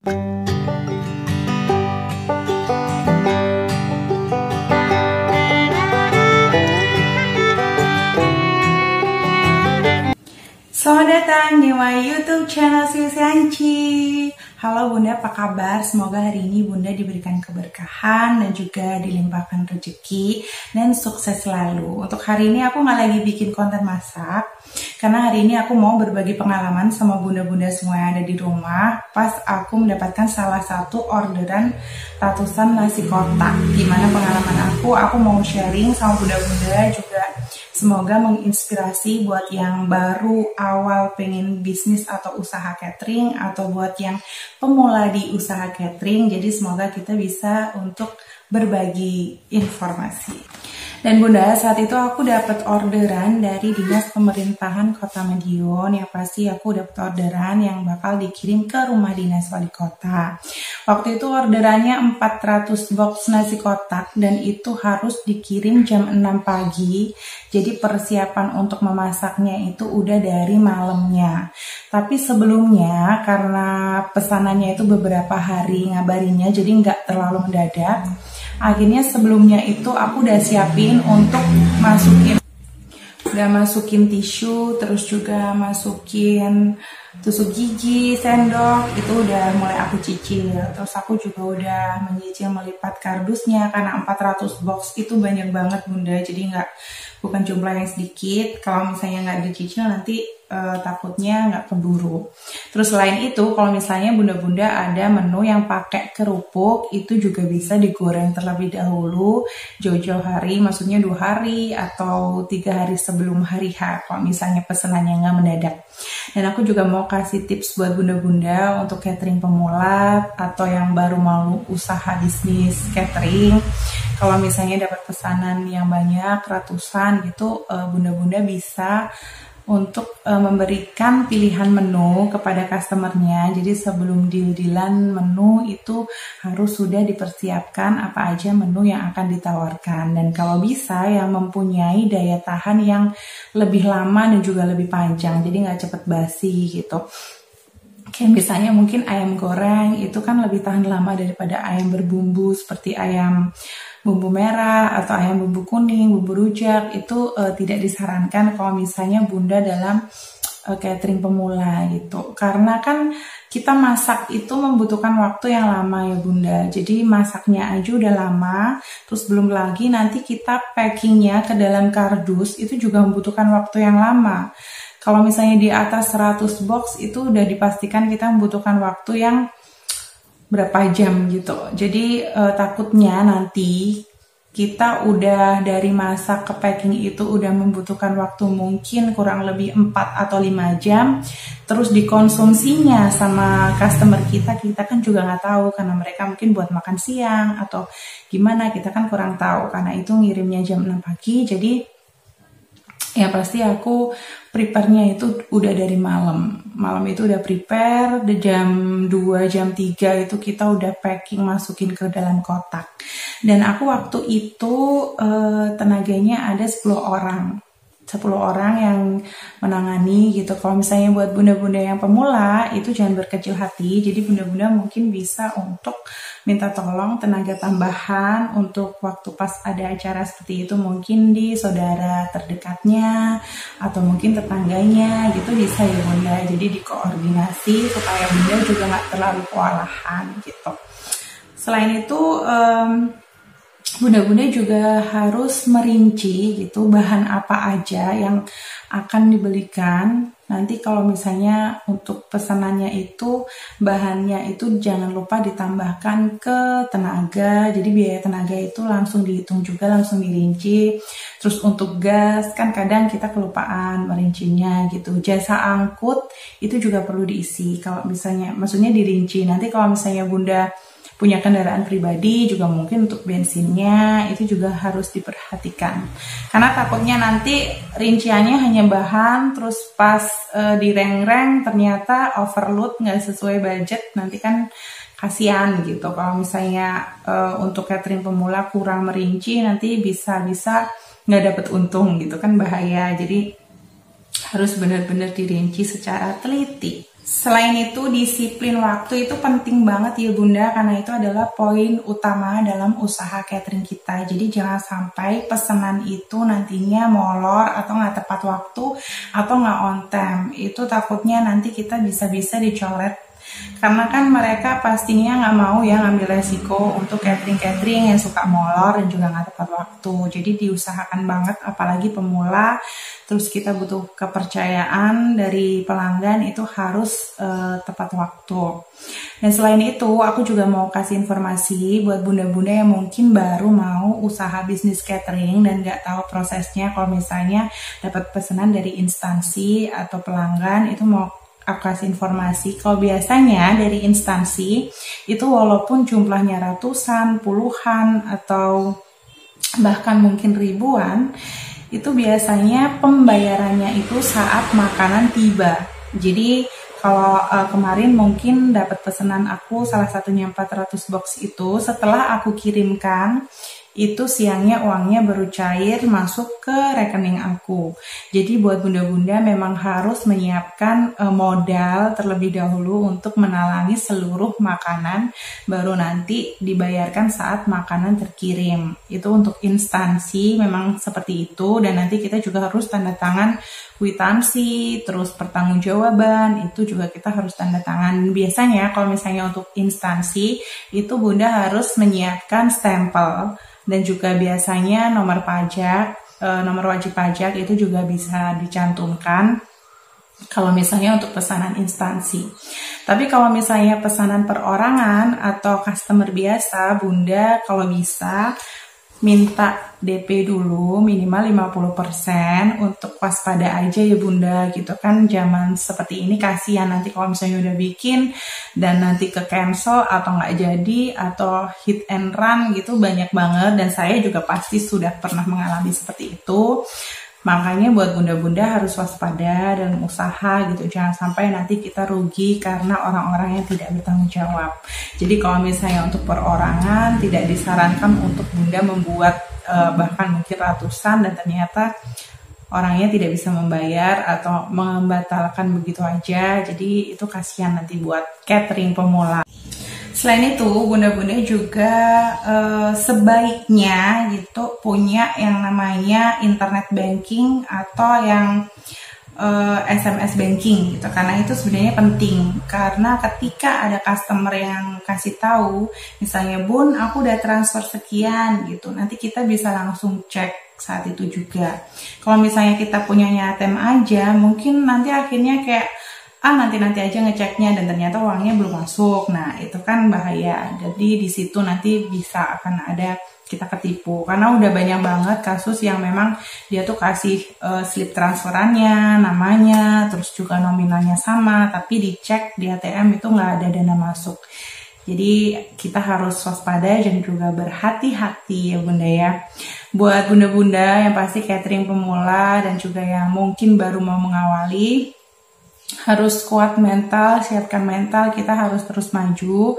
Selamat datang di my YouTube channel Sisi Anci. Halo Bunda, apa kabar? Semoga hari ini Bunda diberikan keberkahan dan juga dilimpahkan rezeki dan sukses selalu. Untuk hari ini aku nggak lagi bikin konten masak, karena hari ini aku mau berbagi pengalaman sama bunda-bunda semua yang ada di rumah. Pas aku mendapatkan salah satu orderan ratusan nasi kotak. Gimana pengalaman aku mau sharing sama bunda-bunda juga. Semoga menginspirasi buat yang baru awal pengen bisnis atau usaha catering, atau buat yang pemula di usaha catering. Jadi semoga kita bisa untuk berbagi informasi. Dan Bunda, saat itu aku dapat orderan dari Dinas Pemerintahan Kota Madiun. Yang pasti aku dapat orderan yang bakal dikirim ke rumah dinas wali kota. Waktu itu orderannya 400 box nasi kotak dan itu harus dikirim jam 6 pagi. Jadi persiapan untuk memasaknya itu udah dari malamnya. Tapi sebelumnya karena pesanannya itu beberapa hari ngabarinnya, jadi nggak terlalu mendadak. Akhirnya sebelumnya itu aku udah siapin untuk masukin tisu, terus juga masukin tusuk gigi, sendok, itu udah mulai aku cicil. Terus aku juga udah menyicil melipat kardusnya, karena 400 box itu banyak banget Bunda, jadi bukan jumlah yang sedikit. Kalau misalnya nggak dicicil nanti takutnya nggak keburu. Terus selain itu, kalau misalnya bunda-bunda ada menu yang pakai kerupuk, itu juga bisa digoreng terlebih dahulu jauh-jauh hari, maksudnya 2 hari atau 3 hari sebelum hari H, kalau misalnya pesanannya nggak mendadak. Dan aku juga mau kasih tips buat bunda-bunda untuk catering pemula atau yang baru mau usaha bisnis catering. Kalau misalnya dapat pesanan yang banyak, ratusan gitu, bunda-bunda bisa untuk memberikan pilihan menu kepada customernya. Jadi sebelum deal-dealan menu itu harus sudah dipersiapkan apa aja menu yang akan ditawarkan. Dan kalau bisa yang mempunyai daya tahan yang lebih lama dan juga lebih panjang, jadi nggak cepet basi gitu. Kayak misalnya mungkin ayam goreng itu kan lebih tahan lama daripada ayam berbumbu seperti ayam bumbu merah atau ayam bumbu kuning, bumbu rujak. Itu tidak disarankan kalau misalnya bunda dalam catering pemula gitu. Karena kan kita masak itu membutuhkan waktu yang lama ya Bunda. Jadi masaknya aja udah lama, terus belum lagi nanti kita packingnya ke dalam kardus itu juga membutuhkan waktu yang lama. Kalau misalnya di atas 100 box itu udah dipastikan kita membutuhkan waktu yang berapa jam gitu. Jadi takutnya nanti kita udah dari masak ke packing itu udah membutuhkan waktu mungkin kurang lebih 4 atau 5 jam. Terus dikonsumsinya sama customer kita kan juga nggak tahu, karena mereka mungkin buat makan siang atau gimana, kita kan kurang tahu. Karena itu ngirimnya jam 6 pagi, jadi ya pasti aku prepare-nya itu udah dari malam. Malam itu udah prepare, di jam 2, jam 3 itu kita udah packing, masukin ke dalam kotak. Dan aku waktu itu tenaganya ada 10 orang. 10 orang yang menangani gitu. Kalau misalnya buat bunda-bunda yang pemula itu jangan berkecil hati. Jadi bunda-bunda mungkin bisa untuk minta tolong tenaga tambahan untuk waktu pas ada acara seperti itu, mungkin di saudara terdekatnya atau mungkin tetangganya gitu, bisa ya Bunda. Jadi dikoordinasi supaya Bunda juga nggak terlalu kewalahan gitu. Selain itu bunda-bunda juga harus merinci gitu bahan apa aja yang akan dibelikan. Nanti kalau misalnya untuk pesanannya itu bahannya itu jangan lupa ditambahkan ke tenaga. Jadi biaya tenaga itu langsung dihitung juga, langsung dirinci. Terus untuk gas kan kadang kita kelupaan merincinya gitu. Jasa angkut itu juga perlu diisi. Kalau misalnya maksudnya dirinci. Nanti kalau misalnya Bunda punya kendaraan pribadi juga mungkin untuk bensinnya itu juga harus diperhatikan, karena takutnya nanti rinciannya hanya bahan, terus pas direng-reng ternyata overload, nggak sesuai budget, nanti kan kasihan gitu. Kalau misalnya untuk catering pemula kurang merinci, nanti bisa nggak dapet untung gitu kan, bahaya. Jadi harus benar-benar dirinci secara teliti. Selain itu, disiplin waktu itu penting banget ya Bunda, karena itu adalah poin utama dalam usaha catering kita. Jadi jangan sampai pesanan itu nantinya molor atau nggak tepat waktu atau nggak on time. Itu takutnya nanti kita bisa-bisa dicoret. Karena kan mereka pastinya nggak mau ya ngambil resiko untuk catering-catering yang suka molor dan juga nggak tepat waktu. Jadi diusahakan banget, apalagi pemula. Terus kita butuh kepercayaan dari pelanggan itu harus tepat waktu. Dan selain itu, aku juga mau kasih informasi buat bunda-bunda yang mungkin baru mau usaha bisnis catering dan nggak tahu prosesnya. Kalau misalnya dapat pesanan dari instansi atau pelanggan, itu mau aku kasih informasi. Kalau biasanya dari instansi itu walaupun jumlahnya ratusan, puluhan, atau bahkan mungkin ribuan, itu biasanya pembayarannya itu saat makanan tiba. Jadi kalau kemarin mungkin dapat pesanan aku salah satunya 400 box itu, setelah aku kirimkan itu siangnya uangnya baru cair masuk ke rekening aku. Jadi buat bunda-bunda memang harus menyiapkan modal terlebih dahulu untuk menalangi seluruh makanan, baru nanti dibayarkan saat makanan terkirim. Itu untuk instansi memang seperti itu, dan nanti kita juga harus tanda tangan kwitansi, terus pertanggungjawaban, itu juga kita harus tanda tangan. Biasanya kalau misalnya untuk instansi itu bunda harus menyiapkan stempel, dan juga biasanya nomor pajak, nomor wajib pajak itu juga bisa dicantumkan kalau misalnya untuk pesanan instansi. Tapi kalau misalnya pesanan perorangan atau customer biasa, bunda kalau bisa minta DP dulu minimal 50% untuk waspada aja ya bunda, gitu kan. Zaman seperti ini kasihan nanti kalau misalnya udah bikin dan nanti ke cancel atau nggak jadi atau hit and run gitu banyak banget, dan saya juga pasti sudah pernah mengalami seperti itu. Makanya buat bunda-bunda harus waspada dalam usaha gitu. Jangan sampai nanti kita rugi karena orang-orang yang tidak bertanggung jawab. Jadi kalau misalnya untuk perorangan tidak disarankan untuk bunda membuat bahkan mungkin ratusan dan ternyata orangnya tidak bisa membayar atau membatalkan begitu aja. Jadi itu kasihan nanti buat catering pemula. Selain itu, bunda-bunda juga sebaiknya gitu punya yang namanya internet banking atau yang SMS banking gitu, karena itu sebenarnya penting. Karena ketika ada customer yang kasih tahu, misalnya bun aku udah transfer sekian gitu, nanti kita bisa langsung cek saat itu juga. Kalau misalnya kita punyanya ATM aja, mungkin nanti akhirnya kayak nanti aja ngeceknya dan ternyata uangnya belum masuk. Nah itu kan bahaya. Jadi di situ nanti bisa akan ada kita ketipu, karena udah banyak banget kasus yang memang dia tuh kasih slip transferannya, namanya, terus juga nominalnya sama, tapi dicek di ATM itu nggak ada dana masuk. Jadi kita harus waspada dan juga berhati-hati ya bunda ya. Buat bunda-bunda yang pasti catering pemula dan juga yang mungkin baru mau mengawali, harus kuat mental, siapkan mental, kita harus terus maju.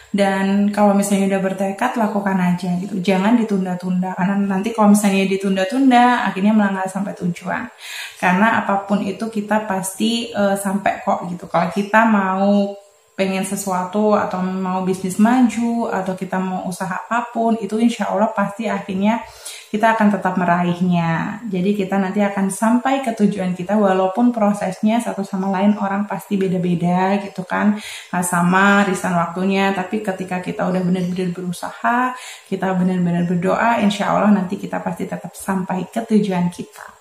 Dan kalau misalnya udah bertekad, lakukan aja gitu, jangan ditunda-tunda, karena nanti kalau misalnya ditunda-tunda akhirnya melanggar sampai tujuan. Karena apapun itu kita pasti sampai kok gitu. Kalau kita mau pengen sesuatu atau mau bisnis maju atau kita mau usaha apapun, itu insya Allah pasti akhirnya kita akan tetap meraihnya. Jadi kita nanti akan sampai ke tujuan kita, walaupun prosesnya satu sama lain orang pasti beda-beda gitu kan, nggak sama risan waktunya. Tapi ketika kita udah benar-benar berusaha, kita benar-benar berdoa, insya Allah nanti kita pasti tetap sampai ke tujuan kita.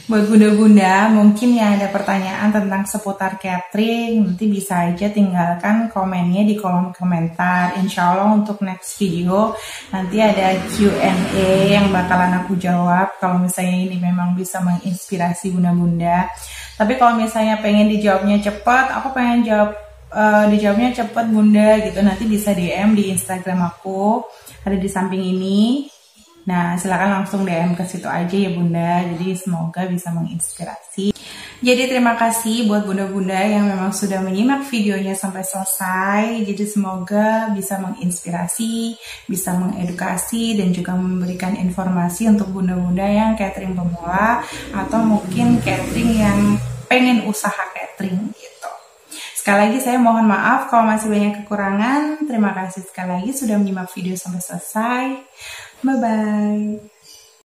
Buat bunda-bunda mungkin yang ada pertanyaan tentang seputar catering, nanti bisa aja tinggalkan komennya di kolom komentar. Insya Allah untuk next video nanti ada Q&A yang bakalan aku jawab kalau misalnya ini memang bisa menginspirasi bunda-bunda. Tapi kalau misalnya pengen dijawabnya cepat, aku pengen dijawabnya cepat bunda gitu, nanti bisa DM di Instagram aku, ada di samping ini. Nah, silakan langsung DM ke situ aja ya bunda. Jadi semoga bisa menginspirasi. Jadi terima kasih buat bunda-bunda yang memang sudah menyimak videonya sampai selesai. Jadi semoga bisa menginspirasi, bisa mengedukasi, dan juga memberikan informasi untuk bunda-bunda yang catering pemula atau mungkin catering yang pengen usaha catering gitu. Sekali lagi saya mohon maaf kalau masih banyak kekurangan. Terima kasih sekali lagi sudah menyimak video sampai selesai. Bye-bye.